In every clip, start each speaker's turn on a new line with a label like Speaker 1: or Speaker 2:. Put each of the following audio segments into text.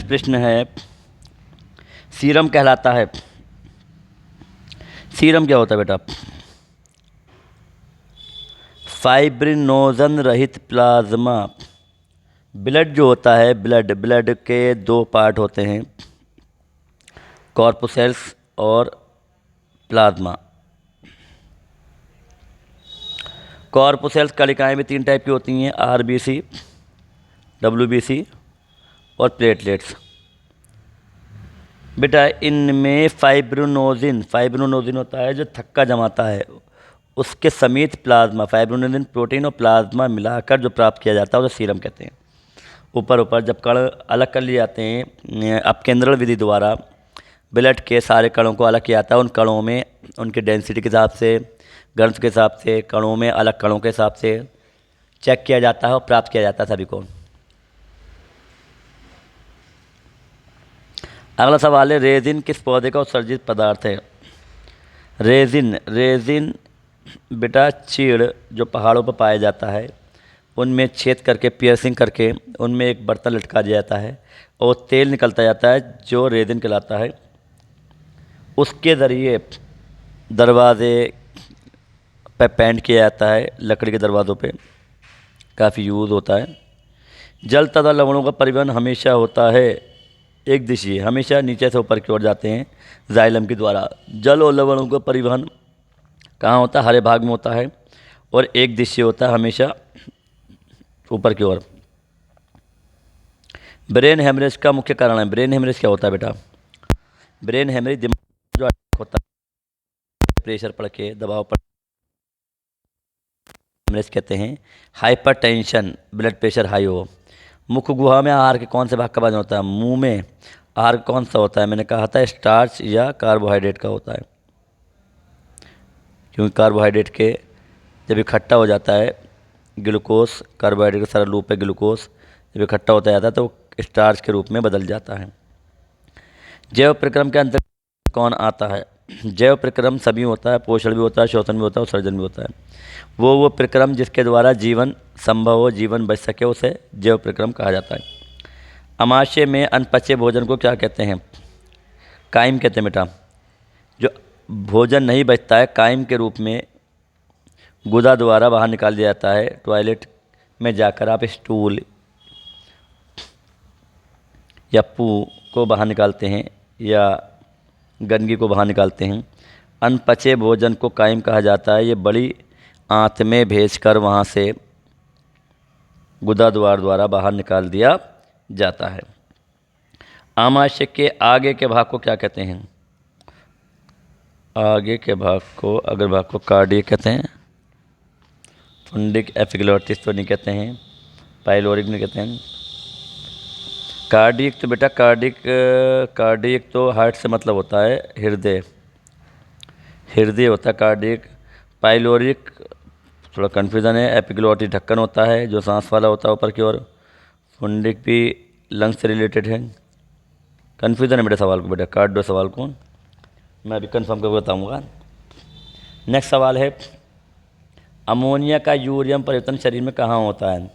Speaker 1: Next प्रश्न है, serum कहलाता है। सीरम क्या होता है बेटा? फाइब्रिनोजन रहित प्लाज्मा। ब्लड जो होता है, ब्लड के दो पार्ट होते हैं, कॉर्पुसेल्स और प्लाज्मा। कॉर्पुसेल्स कलिकाएँ भी 3 टाइप की होती हैं, आरबीसी, डब्ल्यूबीसी और प्लेटलेट्स। बेटा इनमें फाइब्रिनोजिन होता है जो थक्का जमाता है, उसके समेत प्लाज्मा, फाइब्रिनोजिन प्रोटीन और प्लाज्मा मिलाकर जो प्राप्त किया जाता है उसे सीरम कहते हैं। ऊपर ऊपर जब कण अलग कर लिए जाते हैं अपकेंद्रण विधि द्वारा, ब्लड के सारे कणों को अलग किया जाता है। उन कणों में उनके डेंसिटी के हिसाब से, घनत्व के हिसाब से, कणों में अलग कणों के हिसाब से चेक किया जाता है और प्राप्त किया जाता है सभी को। अगला सवाल है, रेजिन किस पौधे का उत्सर्जित पदार्थ है? रेजिन बेटा चीड़ जो पहाड़ों पर पाया जाता है, उनमें छेद करके, पियर्सिंग करके उनमें एक बर्तन लटका दिया जाता है और तेल निकलता जाता है जो रेजिन कहलाता है। उसके ज़रिए दरवाजे पे पेंट किया जाता है, लकड़ी के दरवाज़ों पे काफ़ी यूज़ होता है। जल तथा लवणों का परिवहन हमेशा होता है एक दिशीय, हमेशा नीचे से ऊपर की ओर जाते हैं जाइलम के द्वारा। जल और लवणों का परिवहन कहाँ होता है? हरे भाग में होता है और एक दिशीय होता है, हमेशा ऊपर की ओर। ब्रेन हेमरेज का मुख्य कारण है। ब्रेन हेमरेज क्या होता है बेटा? ब्रेन हेमरेज दिमाग जो अटैक होता है, प्रेशर पड़ के, दबाव पड़, हेमरेज कहते हैं। हाइपरटेंशन, ब्लड प्रेशर हाई हो। मुख गुहा में आहार के कौन से भाग का भोजन होता है? मुंह में आहार कौन सा होता है? मैंने कहा था स्टार्च या कार्बोहाइड्रेट का होता है, क्योंकि कार्बोहाइड्रेट के जब इकट्ठा हो जाता है ग्लूकोज, कार्बोहाइड्रेट के सरल रूप में ग्लूकोज जब इकट्ठा होता जाता है तो स्टार्च के रूप में बदल जाता है। जैव प्रक्रम के अंतर्गत कौन आता है? जैव प्रक्रम सभी होता है, पोषण भी होता है, शोषण भी होता है और सर्जन भी होता है। वो प्रक्रम जिसके द्वारा जीवन संभव हो, जीवन बच सके, उसे जैव प्रक्रम कहा जाता है। अमाशय में अनपचे भोजन को क्या कहते हैं? काइम कहते हैं बेटा। जो भोजन नहीं बचता है, काइम के रूप में गुदा द्वारा बाहर निकाल दिया जाता है। टॉयलेट में जाकर आप स्टूल या पू को बाहर निकालते हैं या गंदगी को बाहर निकालते हैं। अनपचे भोजन को काइम कहा जाता है। ये बड़ी आंत में भेजकर वहाँ से गुदा द्वारा बाहर निकाल दिया जाता है। आमाशय के आगे के भाग को क्या कहते हैं? आगे के भाग को, अगर भाग को कार्डियक कहते हैं। फुंडिक एपिग्लोटिस तो नहीं कहते हैं, पाइलोरिक नहीं कहते हैं। कार्डियक तो बेटा कार्डियक तो हार्ट से मतलब होता है, हृदय होता है कार्डियक। पाइलोरिक थोड़ा कन्फ्यूज़न है। एपिग्लोटिस ढक्कन होता है जो सांस वाला होता है ऊपर की ओर। फुंडिक भी लंग्स से रिलेटेड है। कन्फ्यूज़न है बेटा सवाल को, बेटा काट दो सवाल को, मैं अभी कंफर्म करके बताऊँगा। नेक्स्ट सवाल है, अमोनिया का यूरियम परिवर्तन शरीर में कहाँ होता है?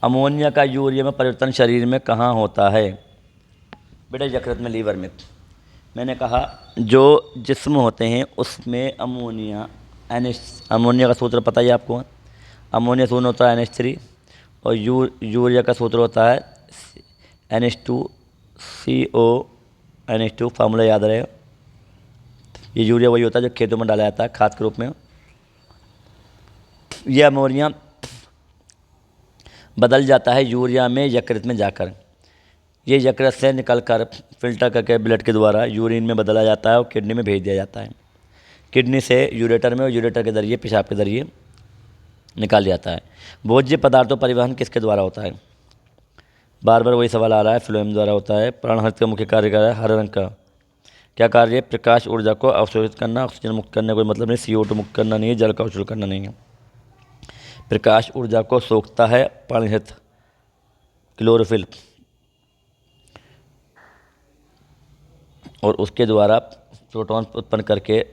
Speaker 1: अमोनिया का यूरिया में परिवर्तन शरीर में कहाँ होता है? बेटा यकृत में, लीवर में। मैंने कहा जो जिस्म होते हैं उसमें अमोनिया का सूत्र पता ही आपको। अमोनिया सूत्र होता है NH3 और यूरिया का सूत्र होता है NH2CO NH2, फार्मूला याद रहेगा। ये यूरिया वही होता है जो खेतों में डाला जाता है खाद के रूप में। यह अमोनिया बदल जाता है यूरिया में यकृत में जाकर। ये यकृत से निकलकर फिल्टर करके ब्लड के द्वारा यूरिन में बदला जाता है और किडनी में भेज दिया जाता है। किडनी से यूरेटर में और यूरेटर के ज़रिए पेशाब के ज़रिए निकाल जाता है। भोज्य पदार्थों परिवहन किसके द्वारा होता है? बार बार वही सवाल आ रहा है, फ्लोएम द्वारा होता है। प्राणहरित का मुख्य कार्य क्या है? हरे रंग का क्या कार्य है? प्रकाश ऊर्जा को अवशोषित करना। ऑक्सीजन मुक्त करने का कोई मतलब नहीं, CO2 मुक्त करना नहीं है, जल का अवशोषण करना नहीं है। प्रकाश ऊर्जा को सोखता है प्राणहरित, क्लोरोफिल, और उसके द्वारा प्रोटॉन उत्पन्न करके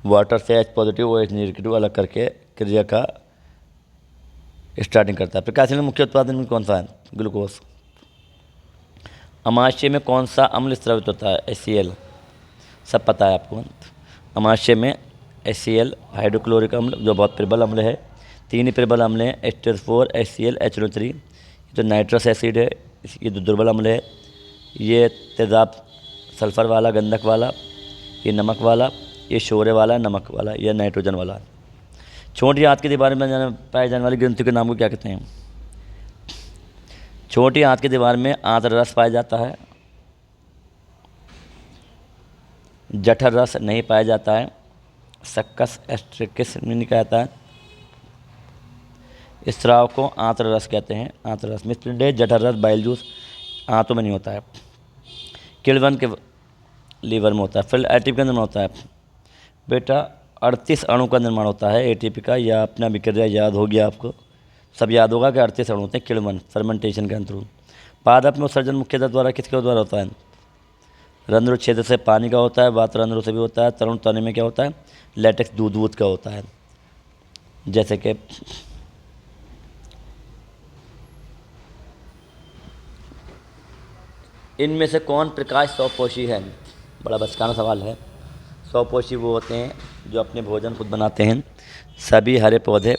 Speaker 1: वाटर से H पॉजिटिव और H नेगेटिव अलग करके क्रिया का स्टार्टिंग करता है। प्रकाशीय मुख्य उत्पादन में कौन सा है? ग्लूकोज। अमाशय में कौन सा अम्ल स्रावित होता है? HCl। सब पता है आपको। अमाशय में HCl हाइड्रोक्लोरिक अम्ल जो बहुत प्रबल अम्ल है। 3 ही प्रबल अम्ल हैं, H2SO4, HCl, HNO3। ये तो नाइट्रस एसिड है, ये तो दुर्बल अम्ल है। ये तेजाब सल्फर वाला, गंधक वाला, ये नमक वाला, ये शोरे वाला, नमक वाला, ये नाइट्रोजन वाला। छोटी आंत की दीवार में पाए जाने वाली ग्रंथि के नाम को क्या कहते हैं? छोटी आंत की दीवार में आंत रस पाया जाता है, जठर रस नहीं पाया जाता है, सक्कस एस्ट्रिकिस नहीं कहता है। इस स्राव को आंत्र रस कहते हैं। आंत्र रस मिस्प्रिंट, जठर रस, बाइल जूस आंतों में नहीं होता है। किण्वन के लीवर में होता है। फिर एटीपी का निर्माण होता है बेटा, 38 अणु का निर्माण होता है एटीपी का। या अपना विक्रिया याद हो गया आपको, सब याद होगा कि 38 अणु होते हैं किण्वन फर्मेंटेशन के अंतर्गत। पादप में उत्सर्जन मुख्यतः द्वारा किसके द्वारा होता है? रंध्र छेद से पानी का होता है, वात रंध्रों से भी होता है। तरुण तने में क्या होता है? लेटेक्स दूध का होता है। जैसे कि इनमें से कौन प्रकाश स्वपोषी है? बड़ा बचकाना सवाल है। स्वपोषी वो होते हैं जो अपने भोजन खुद बनाते हैं। सभी हरे पौधे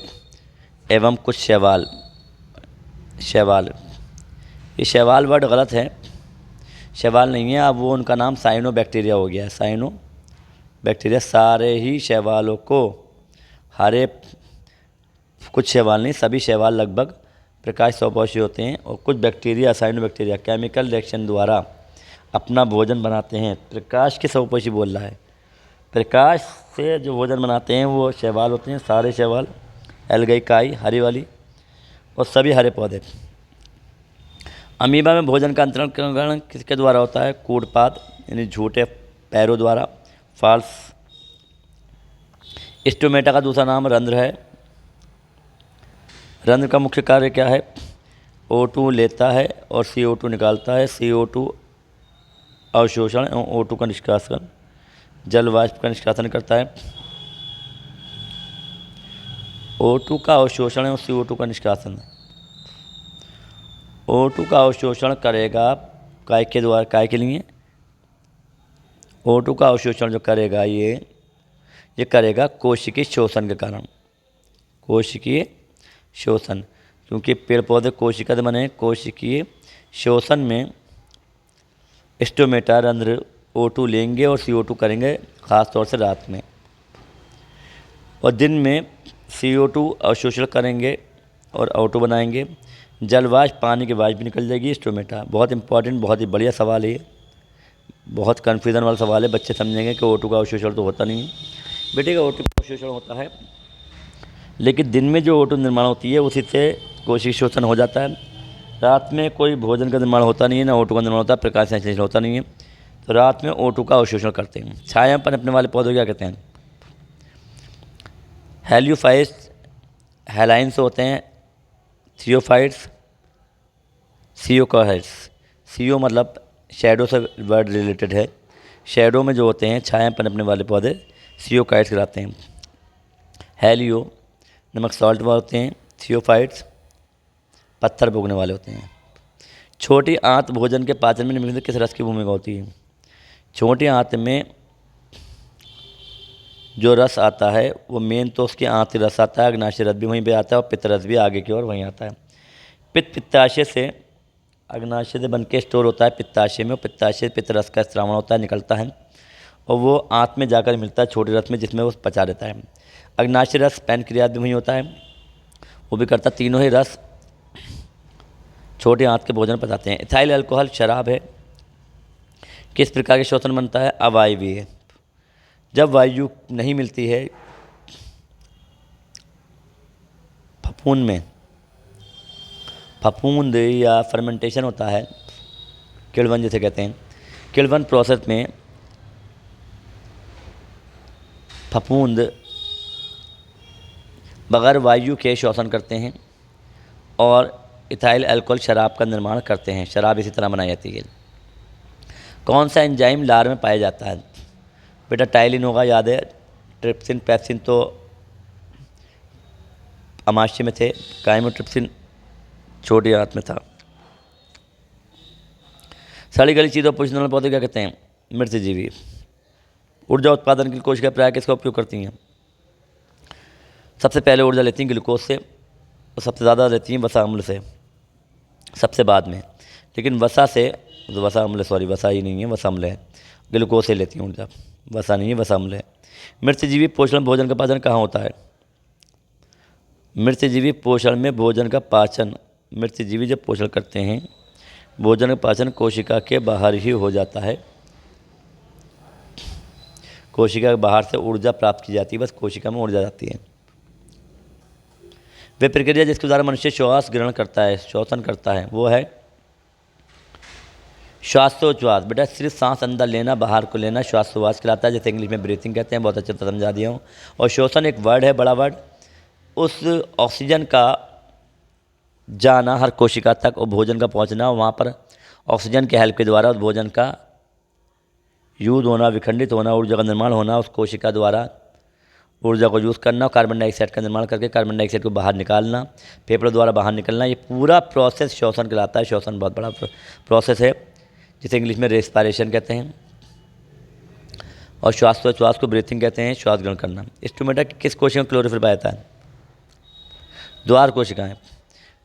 Speaker 1: एवं कुछ शैवाल। ये शैवाल वर्ड गलत है, शैवाल नहीं है, अब वो उनका नाम साइनो बैक्टीरिया हो गया है। साइनो बैक्टीरिया सारे ही शैवालों को, हरे कुछ शैवाल नहीं, सभी शैवाल लगभग प्रकाश स्वपोषी होते हैं। और कुछ bacteria, cyanobacteria chemical reaction द्वारा अपना भोजन बनाते हैं। प्रकाश के स्वपोषी बोल रहा है। प्रकाश से जो भोजन बनाते हैं वो शैवाल होते हैं, सारे शैवाल, एल्गाई काई हरी वाली, और सभी हरे पौधे। अमीबा में भोजन का अंतरण किसके द्वारा होता है? कूटपाद यानी झूठे पैरों द्वारा, फॉल्स। स्टोमेटा का दूसरा नाम रंध्र है। रंध्र का मुख्य कार्य क्या है? O2 लेता है और CO2 निकालता है। CO2 अवशोषण एवं O2 का निष्कासन, जल वाष्प का निष्कासन करता है। O2 का अवशोषण एवं CO2 का निष्कासन। O2 का अवशोषण करेगा काय के द्वारा, काय के लिए? O2 का अवशोषण जो करेगा ये करेगा कोशिकीय शोषण के कारण। कोशिकीय शोषण, क्योंकि पेड़ पौधे कोशिका से बने। कोशिकीय शोषण में स्टोमेटा रंध्र O2 लेंगे और CO2 करेंगे, ख़ास तौर से रात में। और दिन में CO2 अवशोषण करेंगे और O2 बनाएंगे। जल वाष्प, पानी की वाष्प भी निकल जाएगी। स्टोमेटा बहुत इंपॉर्टेंट, बहुत ही बढ़िया सवाल है ये, बहुत कन्फ्यूजन वाला सवाल है। बच्चे समझेंगे कि O2 का अवशोषण तो होता नहीं है। बेटे का O2 का अवशोषण होता है, लेकिन दिन में जो O2 निर्माण होती है उसी से कोशिकीय शोषण हो जाता है। रात में कोई भोजन का निर्माण होता नहीं है, ना O2 का निर्माण होता है, प्रकाश संश्लेषण होता नहीं है, तो रात में O2 का अवशोषण करते हैं। छाया पर पनपने वाले पौधे क्या कहते हैं? हेलियोफाइट्स, हेलाइन्स होते हैं। थियोफाइट्स, सियोकाइट्स। सियो मतलब शैडो से वर्ड रिलेटेड है। शैडो में जो होते हैं, छाया पनपने वाले पौधे, सियोकाइट्स कहलाते हैं। हेलियो नमक सॉल्ट वाले होते हैं। थियोफाइट्स पत्थर पे उगने वाले होते हैं। छोटी आंत भोजन के पाचन में निम्नलिखित किस रस की भूमिका होती है? छोटी आंत में जो रस आता है वो मेन तो उसके आंत रस आता है, अग्नाशय रस भी वहीं पे आता है, और पित्त रस भी आगे की ओर वहीं आता है। पित्ताशय से, अग्नाशय से बन के स्टोर होता है पित्ताशय में, और पित्ताशय पित्त रस का स्रावण होता है, निकलता है, और वो आंत में जाकर मिलता है छोटे रस में, जिसमें वो पचा देता है। अग्नाशय रस पैनक्रियाज भी वहीं होता है, वो भी करता। तीनों ही रस छोटे आंत के भोजन पचाते हैं। इथाइल अल्कोहल शराब है, किस प्रकार के शोषण बनता है? अवायवीय है। जब वायु नहीं मिलती है फफूंद में, फफूंद या फर्मेंटेशन होता है, किण्वन जिसे कहते हैं, किण्वन प्रोसेस में फफूंद बगैर वायु के शोषण करते हैं और इथाइल अल्कोहल शराब का निर्माण करते हैं। शराब इसी तरह बनाई जाती है। कौन सा एंजाइम लार में पाया जाता है? बेटा टाइलिन होगा, याद है। ट्रिप्सिन पैप्सिन तो अमाशय में थे, काइमोट्रिप्सिन छोटी आंत में था। सड़ी गली चीज़ों पुष्पीन वाले पौधे क्या कहते हैं? मृतजीवी। ऊर्जा उत्पादन के लिए कोशिका प्राय किसका उपयोग करती हैं? सबसे पहले ऊर्जा लेती हैं ग्लूकोज से और सबसे ज़्यादा लेती हैं वसा अम्ल से, सबसे बाद में। लेकिन वसा से वसा अम्ल, सॉरी वसा ही नहीं है, वसा अम्ल है, ग्लूकोज से लेती हैं ऊर्जा, वसा नहीं है, वसा अम्ल है। मृतजीवी पोषण भोजन का पाचन कहाँ होता है? मृतजीवी पोषण में भोजन का पाचन, मृतजीवी जब पोषण करते हैं भोजन का पाचन कोशिका के बाहर ही हो जाता है। कोशिका के बाहर से ऊर्जा प्राप्त की जाती है, बस कोशिका में ऊर्जा जाती है। वे प्रक्रिया जिसके द्वारा मनुष्य श्वास ग्रहण करता है, श्वसन करता है, वो है श्वासोच्छ्वास। बेटा सिर्फ सांस अंदर लेना बाहर को लेना श्वासोच्छ्वास कहलाता है, जैसे इंग्लिश में ब्रीथिंग कहते हैं, बहुत अच्छे से समझा दिया हूँ। और श्वसन एक वर्ड है, बड़ा वर्ड, उस ऑक्सीजन का जाना हर कोशिका तक और भोजन का पहुंचना, वहाँ पर ऑक्सीजन के हेल्प के द्वारा उस भोजन का यूज होना, विखंडित होना, ऊर्जा का निर्माण होना, उस कोशिका द्वारा ऊर्जा को यूज़ करना, कार्बन डाइऑक्साइड का निर्माण करके कार्बन डाइऑक्साइड को बाहर निकालना, फेफड़ों द्वारा बाहर निकलना, ये पूरा प्रोसेस श्वसन कहलाता है। श्वसन बहुत बड़ा प्रोसेस है, जिसे इंग्लिश में रेस्पिरेशन कहते हैं, और श्वास को ब्रीथिंग कहते हैं, श्वास ग्रहण करना। स्टोमेटा किस कोशिका में क्लोरोफिल पाया जाता है? द्वार कोशिकाएं।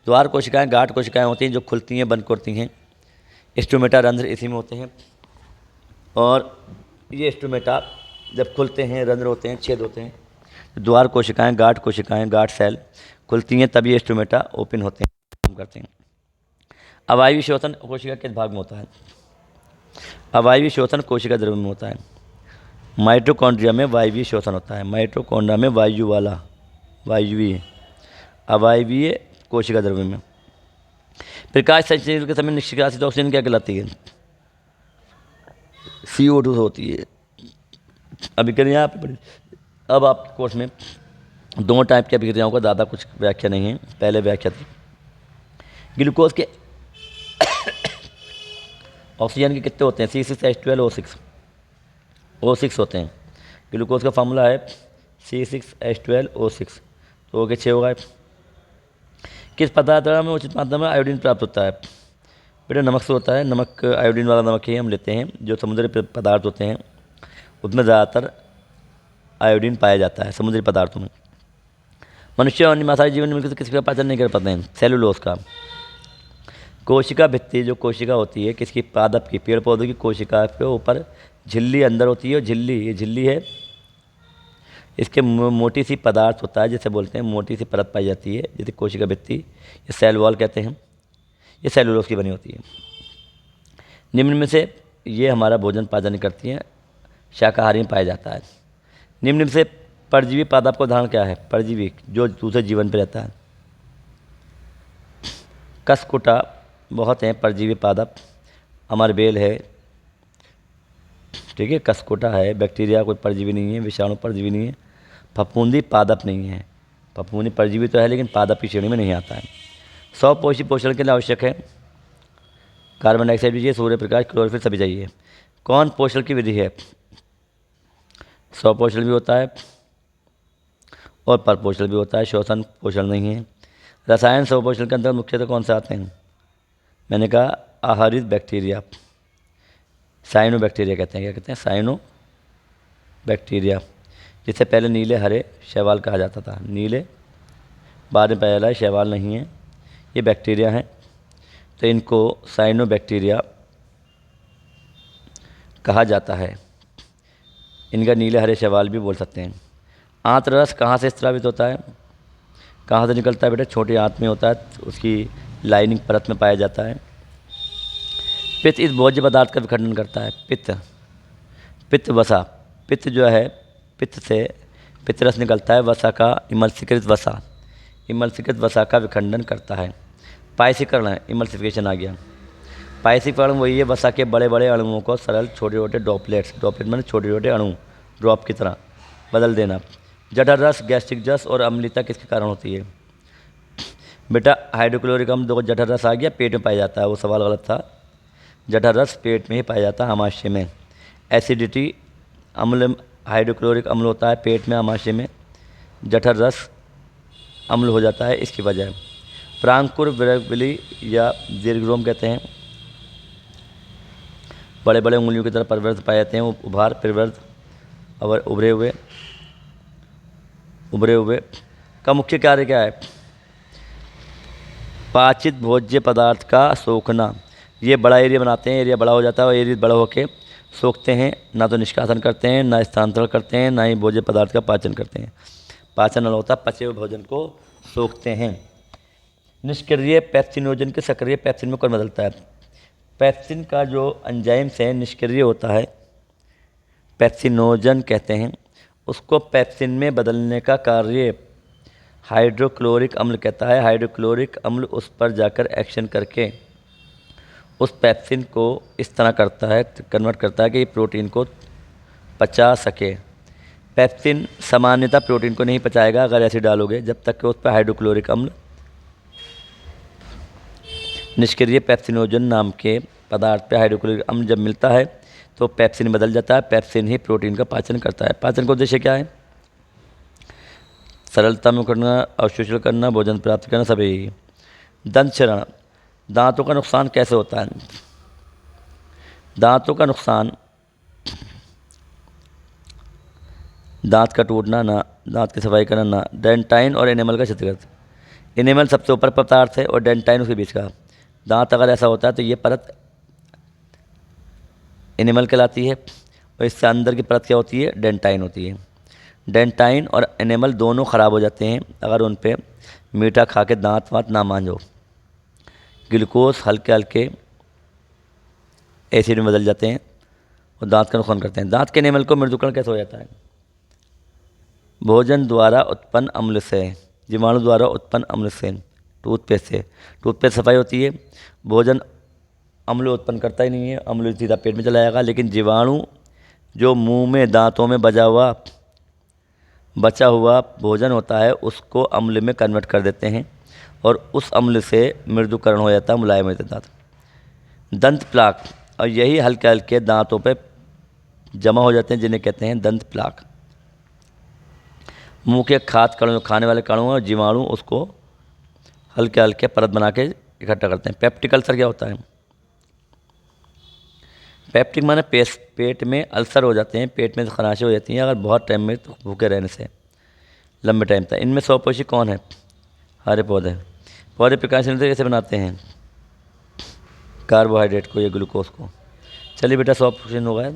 Speaker 1: द्वार कोशिकाएं गांठ कोशिकाएं होती हैं जो खुलती हैं, बंद करती हैं। स्टोमेटा रंध्र इसी में होते हैं, और ये स्टोमेटा जब खुलते हैं, रंध्र होते हैं, छेद होते हैं, द्वार कोशिकाएं, गांठ सेल खुलती हैं, तब ये स्टोमेटा ओपन होते हैं, काम करते हैं। अवायवीय श्वसन कोशिका किस भाग में होता है? अवायवीय श्वसन कोशिका द्रव्य में होता है। माइटोकॉन्ड्रिया में वायवीय श्वसन होता है, माइटोकॉन्ड्रिया में वायु वाला वायवीय, अवायवीय कोशिका द्रव्य में। प्रकाश संश्लेषण के समय निष्कासित ऑक्सीजन क्या कहलाती है? CO2 होती है। अभी करिए आप, अब आपके कोर्स में दोनों टाइप की अभिक्रियाओं का ज़्यादा कुछ व्याख्या नहीं है, पहले व्याख्या थी। ग्लूकोज के ऑक्सीजन के कितने होते हैं? C6H12O6, O6 होते हैं। ग्लूकोज का फार्मूला है C6H12O6, तो ओके 6 होगा। किस पदार्थ में उचित मात्रा में आयोडीन प्राप्त होता है? बेटा नमक से होता है, नमक आयोडीन वाला नमक ही हम लेते हैं। जो समुद्री पदार्थ होते हैं उसमें ज़्यादातर आयोडीन पाया जाता है, समुद्री पदार्थों में। मनुष्य और अन्य मांसाहारी जीवन मिलकर किसी का पाचन नहीं कर पाते हैं? सेलुलोज का। कोशिका भित्ति जो कोशिका होती है किसकी? पादप की, पेड़ पौधों की कोशिका के ऊपर झिल्ली अंदर होती है, और झिल्ली, ये झिल्ली है, इसके मोटी सी पदार्थ होता है, जैसे बोलते हैं मोटी सी परत पाई जाती है, जैसे कोशिका भित्ति, ये सेल वॉल कहते हैं, ये सेलुलोज की बनी होती है। निम्न में से ये हमारा भोजन पाचन करती हैं, शाकाहारी में पाया जाता है। निम्न में से परजीवी पादप का उदाहरण क्या है? परजीवी जो दूसरे जीवन पर रहता है। कसकुटा बहुत हैं परजीवी पादप, अमरबेल है, ठीक है, कसकुटा है, बैक्टीरिया कोई परजीवी नहीं है, विषाणु परजीवी नहीं है, फफूंदी पादप नहीं है। फफूंदी परजीवी तो है लेकिन पादप की श्रेणी में नहीं आता है। 100 पोषी पोषण के लिए आवश्यक है कार्बन डाइऑक्साइड भी चाहिए, सूर्य प्रकाश, क्लोरोफिल सभी चाहिए। कौन पोषण की विधि है? 100 पोषण भी होता है और पर पोषण भी होता है, श्वसन पोषण नहीं है। रसायन 100 पोषण के अंतर्गत मुख्यतः कौन से आते हैं? मैंने कहा आहारित बैक्टीरिया, साइनो बैक्टीरिया कहते हैं। क्या कहते हैं? साइनो बैक्टीरिया, जिसे पहले नीले हरे शैवाल कहा जाता था, नीले, बाद में पहला शैवाल नहीं है, ये बैक्टीरिया हैं, तो इनको साइनो बैक्टीरिया कहा जाता है। इनका नीले हरे शैवाल भी बोल सकते हैं। आंत्र रस कहाँ से स्रावित होता है? कहाँ से निकलता है बेटा? छोटे आंत में होता है, उसकी लाइनिंग परत में पाया जाता है। पित्त इस भोज्य पदार्थ का विखंडन करता है। पित्त वसा, पित्त जो है, पित्त से पित्तरस निकलता है, वसा का इमल्सीकृत वसा का विखंडन करता है। पायसीकरण है, इमल्सिफिकेशन आ गया। पायसीकरण वही है, वसा के बड़े बड़े अणुओं को सरल छोटे छोटे ड्रॉपलेट मैंने छोटे छोटे अणु ड्रॉप की तरह बदल देना। जठर रस, गैस्ट्रिक जस और अम्लता किसके कारण होती है? बेटा हाइड्रोक्लोरिक अम्ल, देखो जठर रस आ गया, पेट में पाया जाता है, वो सवाल गलत था। जठर रस पेट में ही पाया जाता है, आमाशय में। एसिडिटी, अम्ल हाइड्रोक्लोरिक अम्ल होता है, पेट में आमाशय में जठर रस अम्ल हो जाता है इसकी वजह। प्रांकुर विरगुली या दीर्घरोम कहते हैं, बड़े बड़े उंगलियों की तरह परिवर्त पाए जाते हैं, उभार परिवर्त और उभरे हुए का मुख्य कार्य क्या है? पाचित भोज्य पदार्थ का सोखना। ये बड़ा एरिया बनाते हैं, एरिया बड़ा हो जाता है और एरिया बड़ा होकर सोखते हैं, ना तो निष्कासन करते हैं, ना स्थानांतरण करते हैं, ना ही भोज्य पदार्थ का पाचन करते हैं। पाचन नल होता है, पचे हुए भोजन को सोखते हैं। निष्क्रिय पैप्सिनोजन के सक्रिय पैप्सिन में कौन बदलता है? पैप्सिन का जो एंजाइम्स है निष्क्रिय होता है, पैप्सिनोजन कहते हैं उसको। पैप्सिन में बदलने का कार्य हाइड्रोक्लोरिक अम्ल कहता है। हाइड्रोक्लोरिक अम्ल उस पर जाकर एक्शन करके उस पैप्सिन को इस तरह करता है, कन्वर्ट करता है कि प्रोटीन को पचा सके। पैप्सिन सामान्यतः प्रोटीन को नहीं पचाएगा अगर ऐसे डालोगे, जब तक कि उस पर हाइड्रोक्लोरिक अम्ल निष्क्रिय पैप्सिनोजन नाम के पदार्थ पे हाइड्रोक्लोरिक अम्ल जब मिलता है तो पैप्सिन बदल जाता है। पैप्सिन ही प्रोटीन का पाचन करता है। पाचन का उद्देश्य क्या है? सरलता में करना, अवशोषण करना, भोजन प्राप्त करना, सभी। दंत क्षरण, दांतों का नुकसान कैसे होता है? दांतों का नुकसान, दांत का टूटना, ना दांत की सफाई करना, ना डेंटाइन और एनिमल का क्षतिग्रस्त। एनिमल सबसे ऊपर पदार्थ है और डेंटाइन उसके बीच का। दांत अगर ऐसा होता है तो ये परत एनिमल कहलाती है और इससे अंदर की परत क्या होती है? डेंटाइन होती है। डेंटाइन और एनिमल दोनों ख़राब हो जाते हैं अगर उन पे मीठा खा के दांत वात ना मांजो। ग्लूकोज हल्के हल्के एसिड में बदल जाते हैं और दांत का नुकसान करते हैं। दांत के एनिमल को मृदुकरण कैसे हो जाता है? भोजन द्वारा उत्पन्न अम्ल से, जीवाणु द्वारा उत्पन्न अम्ल से, टूथपेस्ट से। टूथपेस्ट सफाई होती है, भोजन अम्ल उत्पन्न करता ही नहीं है, अम्ल सीधा पेट में चला जाएगा, लेकिन जीवाणु जो मुंह में दांतों में बचा हुआ भोजन होता है उसको अम्ल में कन्वर्ट कर देते हैं और उस अम्ल से मृदुकरण हो जाता है, मुलायम हो जाता है दांत। दंत प्लाक, और यही हल्के हल्के दांतों पे जमा हो जाते हैं जिन्हें कहते हैं दंत प्लाक। मुंह के खाने वाले कणों और जीवाणु उसको हल्के हल्के परत बना के इकट्ठा करते हैं। पेप्टिक अल्सर क्या होता है? पेप्टिक माने पेट में अल्सर हो जाते हैं, पेट में खराशें हो जाती हैं अगर बहुत टाइम में भूखे रहने से, लंबे टाइम तक। इनमें स्वपोषी कौन है? हरे पौधे। पौधे प्रकाश कैसे बनाते हैं? कार्बोहाइड्रेट को या ग्लूकोज को। चलिए बेटा 100% हो गया।